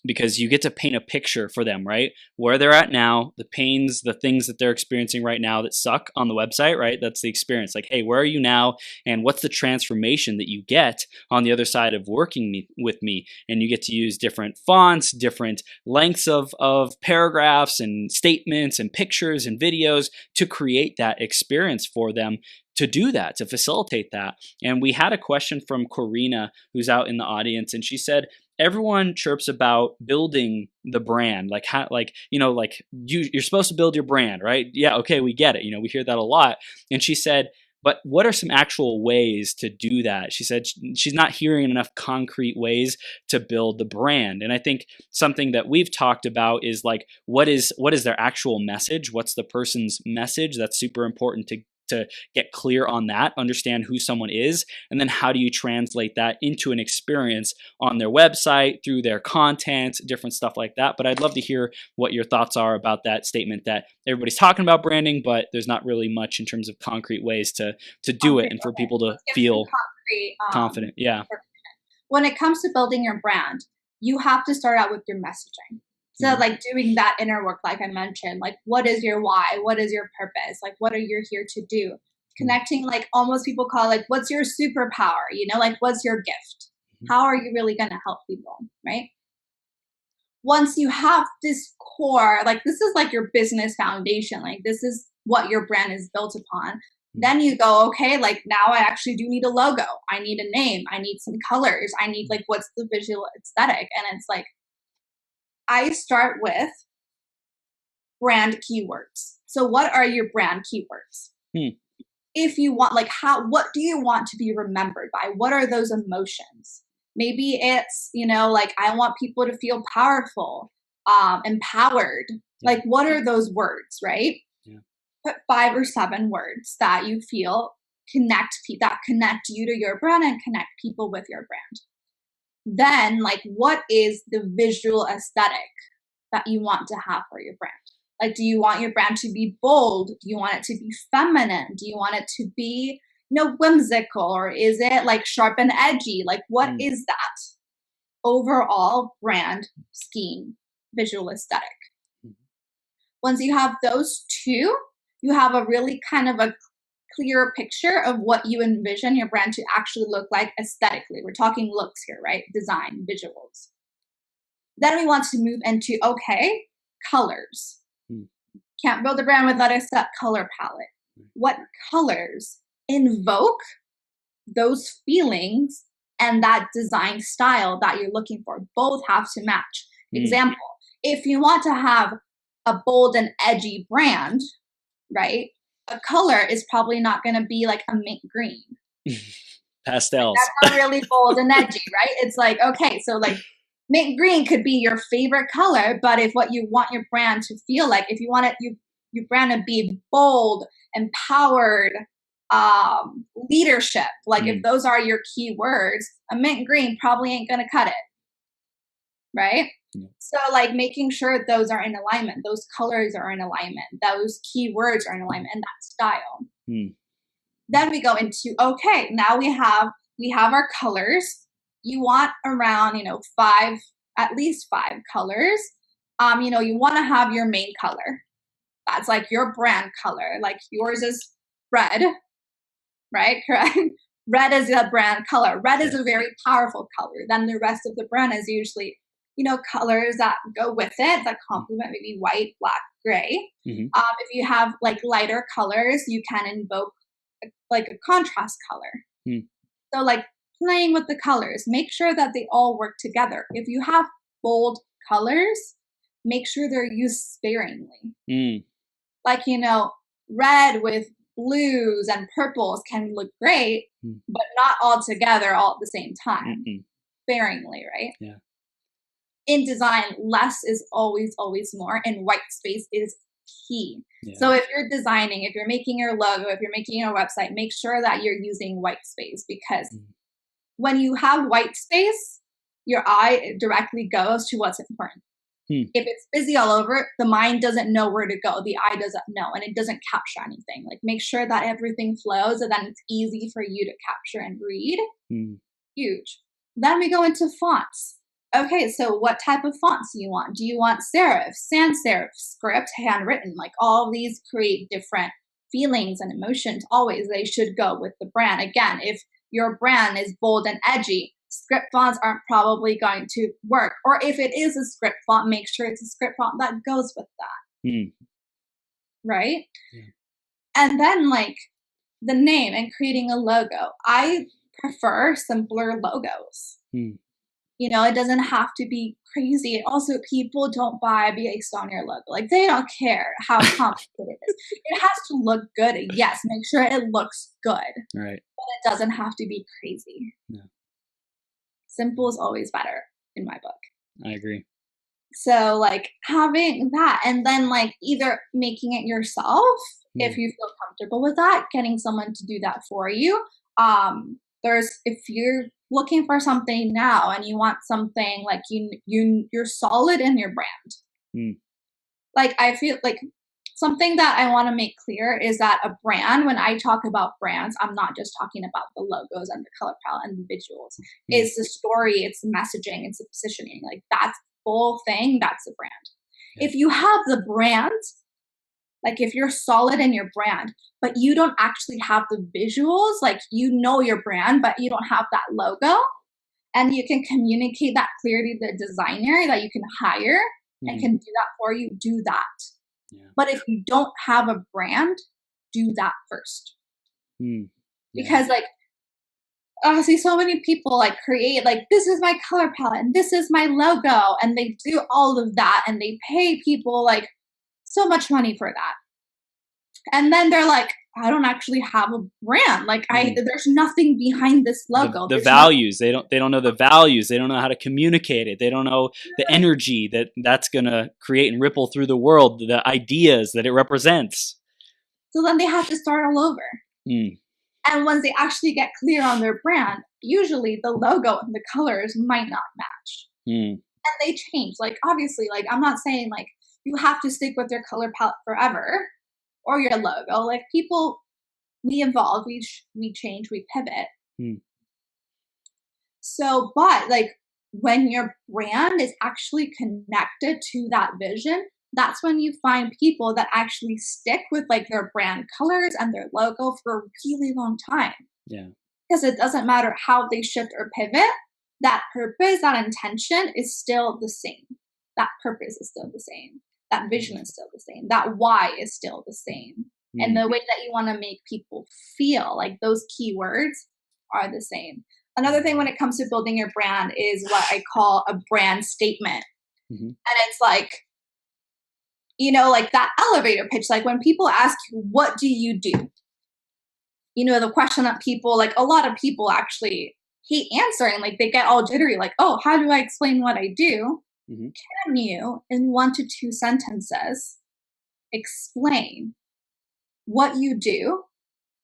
because you get to paint a picture for them, right? Where they're at now, the pains, the things that they're experiencing right now that suck on the website, right? That's the experience. Like, hey, where are you now? And what's the transformation that you get on the other side of working with me? And you get to use different fonts, different lengths of paragraphs and statements and pictures and videos to create that experience for them, to do that, to facilitate that. And we had a question from Corina, who's out in the audience, and she said, everyone chirps about building the brand, like how, like, you know, like you're supposed to build your brand, right? Yeah, okay, we get it. You know, we hear that a lot. And she said, but what are some actual ways to do that? She said she's not hearing enough concrete ways to build the brand. And I think something that we've talked about is like, what is their actual message? What's the person's message? That's super important to get clear on that, understand who someone is, and then how do you translate that into an experience on their website, through their content, different stuff like that. But I'd love to hear what your thoughts are about that statement that everybody's talking about branding, but there's not really much in terms of concrete ways to do it and for people to feel confident. Yeah. When it comes to building your brand, you have to start out with your messaging. So like doing that inner work, like I mentioned, like what is your why? What is your purpose? Like what are you here to do? Connecting, like almost people call like, what's your superpower? You know, like what's your gift? How are you really going to help people, right? once you have this core, like this is like your business foundation, like this is what your brand is built upon. Then you go, okay, like now I actually do need a logo. I need a name. I need some colors. I need like, what's the visual aesthetic? And it's like, I start with brand keywords. So what are your brand keywords? If you want, like what do you want to be remembered by? What are those emotions? Maybe it's, like I want people to feel powerful, empowered. Like what are those words, right? Put 5 or 7 words that you feel that connect you to your brand and connect people with your brand. Then, like, what is the visual aesthetic that you want to have for your brand? Like, do you want your brand to be bold? Do you want it to be feminine? Do you want it to be, whimsical? Or is it like sharp and edgy? Like, what is that overall brand scheme, visual aesthetic? Once you have those two, you have a really kind of a clearer picture of what you envision your brand to actually look like aesthetically. We're talking looks here, right? Design, visuals. Then we want to move into, okay, colors. Can't build a brand without a set color palette. What colors invoke those feelings and that design style that you're looking for? Both have to match. Example, if you want to have a bold and edgy brand, right? A color is probably not going to be like a mint green. Pastels. That's not really bold and edgy, right? It's like, okay, so like mint green could be your favorite color, but if what you want your brand to feel like, if you want it, your brand to be bold, empowered, leadership, like if those are your key words, a mint green probably ain't going to cut it, right? So like making sure those are in alignment, those colors are in alignment, those keywords are in alignment, and that style. Then we go into, okay, now we have our colors. You want around, 5, at least 5 colors. You want to have your main color. That's like your brand color. Like yours is red, right? Correct? Red is a brand color. Red is a very powerful color. Then the rest of the brand is usually colors that go with it that complement, maybe white, black, gray. If you have like lighter colors, you can invoke like a contrast color. So like playing with the colors, make sure that they all work together. If you have bold colors, make sure they're used sparingly. Like, red with blues and purples can look great, but not all together all at the same time. Sparingly, right? Yeah. In design, less is always more, and white space is key. So if you're designing, if you're making your logo, if you're making your website, make sure that you're using white space, because when you have white space, your eye directly goes to what's important. If it's busy all over, the mind doesn't know where to go. The eye doesn't know, and it doesn't capture anything. Like make sure that everything flows and then it's easy for you to capture and read. Huge. Then we go into fonts. Okay, so what type of fonts do you want? Do you want serif, sans serif, script, handwritten? Like all of these create different feelings and emotions. Always, they should go with the brand. Again, if your brand is bold and edgy, script fonts aren't probably going to work. Or if it is a script font, make sure it's a script font that goes with that. Right? And then like the name and creating a logo. I prefer simpler logos. It doesn't have to be crazy. Also, people don't buy based on your logo. Like, they don't care how complicated it is. It has to look good. Yes, make sure it looks good. Right. But it doesn't have to be crazy. Yeah. Simple is always better in my book. I agree. So, like, having that, and then, like, either making it yourself, if you feel comfortable with that, getting someone to do that for you. If you're looking for something now and you want something like you're solid in your brand. Like I feel like something that I want to make clear is that a brand, when I talk about brands, I'm not just talking about the logos and the color palette and the visuals. It's the story, it's the messaging, it's the positioning. Like that's the whole thing. That's a brand. If you have the brand, like if you're solid in your brand, but you don't actually have the visuals, like your brand, but you don't have that logo, and you can communicate that clearly to the designer that you can hire and can do that for you, do that. Yeah. But if you don't have a brand, do that first. Yeah. Because like, I see so many people like create like, this is my color palette and this is my logo, and they do all of that and they pay people like so much money for that. And then they're like, I don't actually have a brand. Like there's nothing behind this logo. The values, they don't know the values. They don't know how to communicate it. They don't know the energy that's going to create and ripple through the world, the ideas that it represents. So then they have to start all over. And once they actually get clear on their brand, usually the logo and the colors might not match. And they change. Like, obviously, like, I'm not saying, like, you have to stick with your color palette forever or your logo. Like, people, we evolve, we change, we pivot. So, but, like, when your brand is actually connected to that vision, that's when you find people that actually stick with like their brand colors and their logo for a really long time. Yeah. Because it doesn't matter how they shift or pivot, that purpose, that intention is still the same. That purpose is still the same. That vision is still the same. That why is still the same. And the way that you want to make people feel, like those keywords are the same. Another thing when it comes to building your brand is what I call a brand statement. And it's like, you know, like that elevator pitch, like when people ask you, what do you do? You know, the question that people, like a lot of people actually hate answering, like they get all jittery, like, oh, how do I explain what I do? Can you, in 1 to 2 sentences, explain what you do?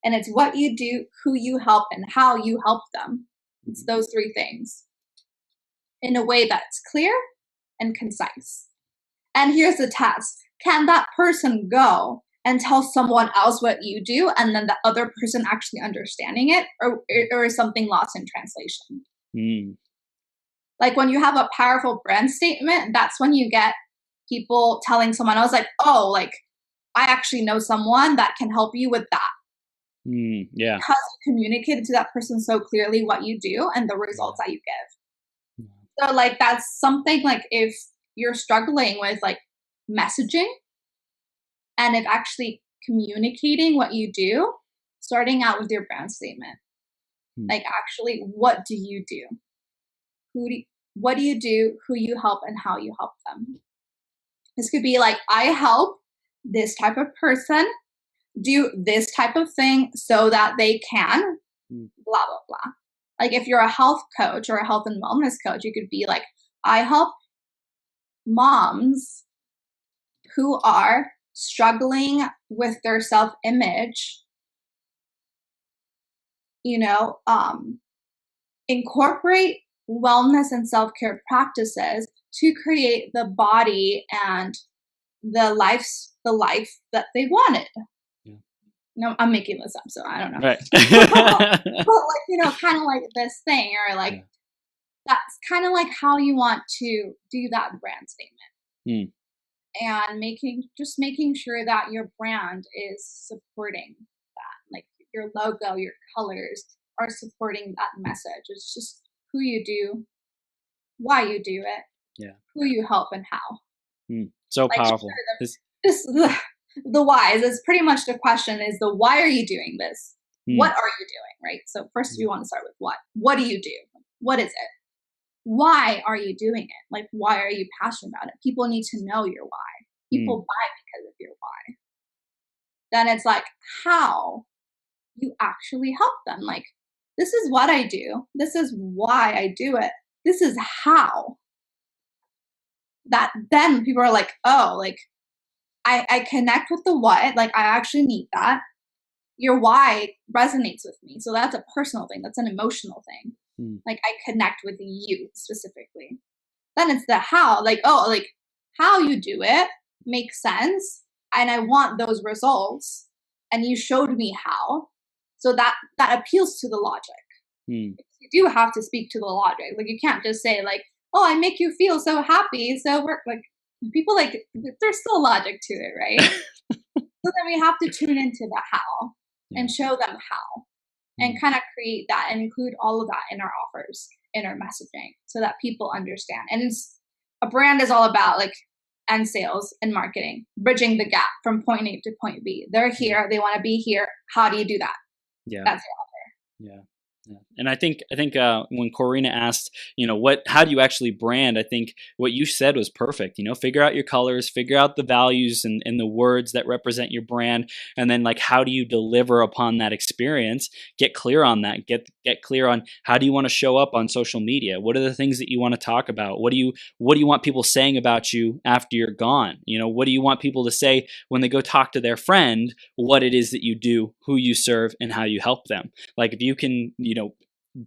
And it's what you do, who you help, and how you help them. It's those 3 things in a way that's clear and concise. And here's the test. Can that person go and tell someone else what you do, and then the other person actually understanding it, or is something lost in translation? Like when you have a powerful brand statement, that's when you get people telling someone else like, oh, like I actually know someone that can help you with that. Yeah. Because you communicated to that person so clearly what you do and the results that you give. So like that's something like if you're struggling with like messaging and if actually communicating what you do, starting out with your brand statement. Like actually, what do you do? What do you do, who you help, and how you help them? This could be like, I help this type of person do this type of thing so that they can blah, blah, blah. Like if you're a health coach or a health and wellness coach, you could be like, I help moms who are struggling with their self-image, you know, incorporate wellness and self-care practices to create the body and the life that they wanted. No, I'm making this up, so I don't know. Right. But like, you know, kind of like this thing, or like that's kind of like how you want to do that brand statement. And making sure that your brand is supporting that. Like your logo, your colors are supporting that message. It's just who you do, why you do it, who you help, and how. So like, powerful. Just the whys is pretty much the question is the why are you doing this? What are you doing, right? So first we want to start with what. What do you do? What is it? Why are you doing it? Like, why are you passionate about it? People need to know your why. People buy because of your why. Then it's like how you actually help them. Like, this is what I do. This is why I do it. This is how. That then people are like, oh, like, I connect with the what, like I actually need that. Your why resonates with me. So that's a personal thing. That's an emotional thing. Like I connect with you specifically. Then it's the how, like, oh, like how you do it makes sense. And I want those results. And you showed me how. So that appeals to the logic. You do have to speak to the logic. Like you can't just say like, oh, I make you feel so happy. So we're like, people like, there's still logic to it, right? So then we have to tune into the how and show them how and kind of create that and include all of that in our offers. inner messaging so that people understand. And a brand is all about like end sales and marketing, bridging the gap from point A to point B. They're here, they want to be here. How do you do that? Yeah. That's Yeah. Yeah. And I think when Corina asked, how do you actually brand? I think what you said was perfect. Figure out your colors, figure out the values and the words that represent your brand, and then like how do you deliver upon that experience? Get clear on that. Get clear on how do you want to show up on social media? What are the things that you want to talk about? What do you want people saying about you after you're gone? What do you want people to say when they go talk to their friend? What it is that you do, who you serve, and how you help them. Like if you can,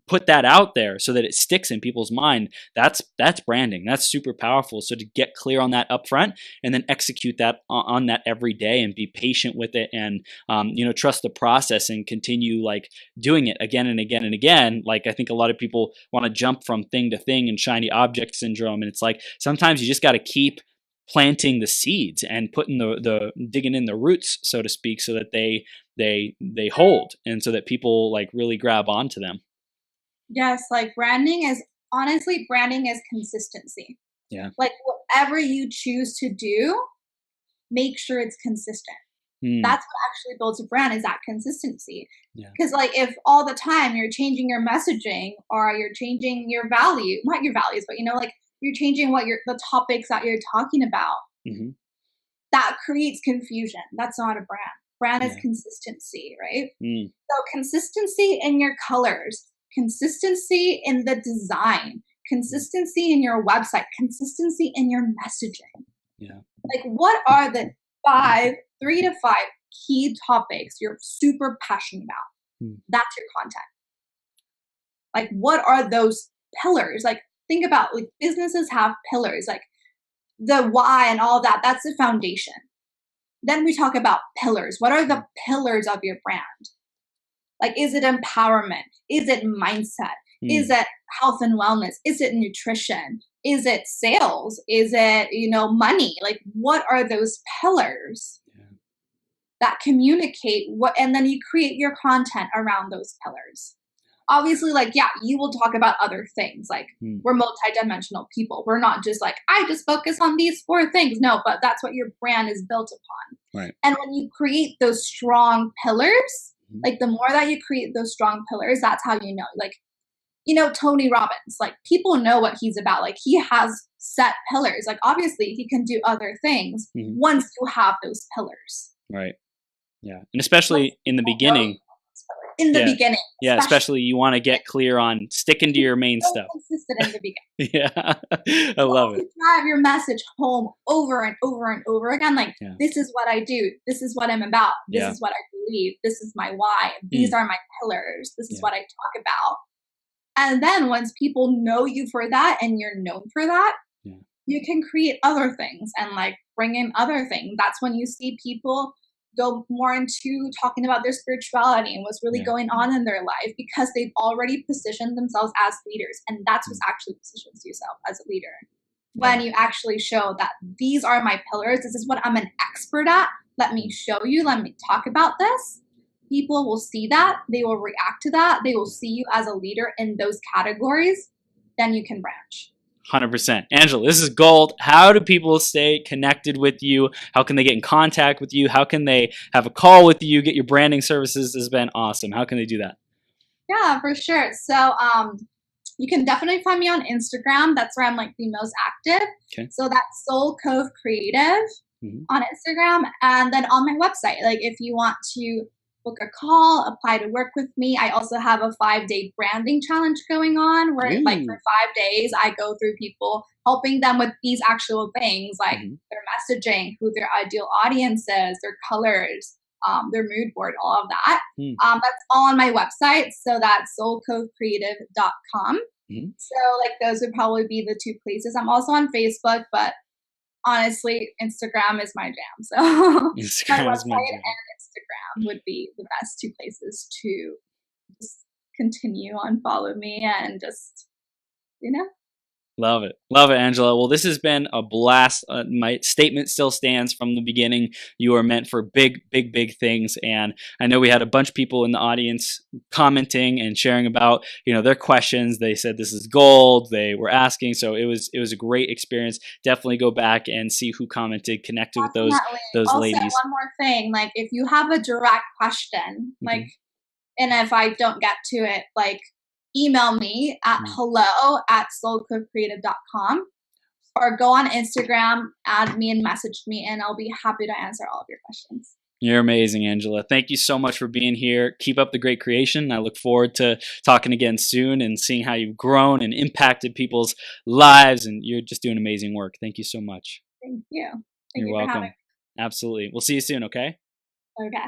put that out there so that it sticks in people's mind, that's branding. That's super powerful. So to get clear on that upfront and then execute that on that every day and be patient with it and trust the process and continue like doing it again and again and again. Like I think a lot of people want to jump from thing to thing and shiny object syndrome, and it's like sometimes you just got to keep planting the seeds and putting the digging in the roots, so to speak, so that they hold and so that people like really grab onto them. Yes, like branding is consistency. Yeah. Like whatever you choose to do, make sure it's consistent. That's what actually builds a brand, is that consistency. Because like if all the time you're changing your messaging or you're changing your value, not your values, but like you're changing the topics that you're talking about, that creates confusion. That's not a brand. Brand is consistency, right? So consistency in your colors, consistency in the design, consistency in your website, consistency in your messaging. Yeah. Like what are the 3 to 5 key topics you're super passionate about? That's your content. Like what are those pillars? Like think about like businesses have pillars, like the why and all that. That's the foundation. Then we talk about pillars. What are the pillars of your brand? Like, is it empowerment? Is it mindset? Is it health and wellness? Is it nutrition? Is it sales? Is it, money? Like, what are those pillars that communicate and then you create your content around those pillars. Obviously, like, yeah, you will talk about other things. Like, we're multidimensional people. We're not just like, I just focus on these 4 things. No, but that's what your brand is built upon. Right. And when you create those strong pillars, like the more that you create those strong pillars, that's how you know. Like, Tony Robbins, like people know what he's about. Like he has set pillars. Like obviously he can do other things once you have those pillars. Right. Yeah. And especially in the beginning. Beginning. Yeah, especially you want to get clear on sticking to your main stuff. Consistent in the beginning. Yeah. I love it. Drive your message home over and over and over again. Like, this is what I do. This is what I'm about. This is what I believe. This is my why. These are my pillars. This is what I talk about. And then once people know you for that and you're known for that, you can create other things and like bring in other things. That's when you see people go more into talking about their spirituality and what's really going on in their life, because they've already positioned themselves as leaders. And that's what actually positions yourself as a leader. When you actually show that these are my pillars, this is what I'm an expert at. Let me show you, let me talk about this. People will see that, they will react to that, they will see you as a leader in those categories, then you can branch. 100%. Angela, this is gold. How do people stay connected with you? How can they get in contact with you? How can they have a call with you, get your branding services? This has been awesome. How can they do that? Yeah, for sure. So you can definitely find me on Instagram. That's where I'm like the most active. Okay. So that's Soul Cove Creative on Instagram. And then on my website, like if you want to book a call, apply to work with me. I also have a 5-day branding challenge going on where like for 5 days, I go through people, helping them with these actual things like their messaging, who their ideal audience is, their colors, their mood board, all of that. That's all on my website. So that's soulcovecreative.com. So like those would probably be the 2 places. I'm also on Facebook, but honestly, Instagram is my jam. So my website and Instagram would be the best 2 places to just continue on follow me and just, Love it. Love it, Angela. Well, this has been a blast. My statement still stands from the beginning. You are meant for big, big, big things. And I know we had a bunch of people in the audience commenting and sharing about, their questions. They said this is gold. They were asking. So it was a great experience. Definitely go back and see who commented, connected with those Definitely. those Also, ladies. one more thing, like if you have a direct question, like, and if I don't get to it, like email me at hello@soulcookcreative.com or go on Instagram, add me and message me, and I'll be happy to answer all of your questions. You're amazing, Angela. Thank you so much for being here. Keep up the great creation. I look forward to talking again soon and seeing how you've grown and impacted people's lives. And you're just doing amazing work. Thank you so much. Thank you. Thank You're you for having welcome. Absolutely. We'll see you soon, okay? me. Okay.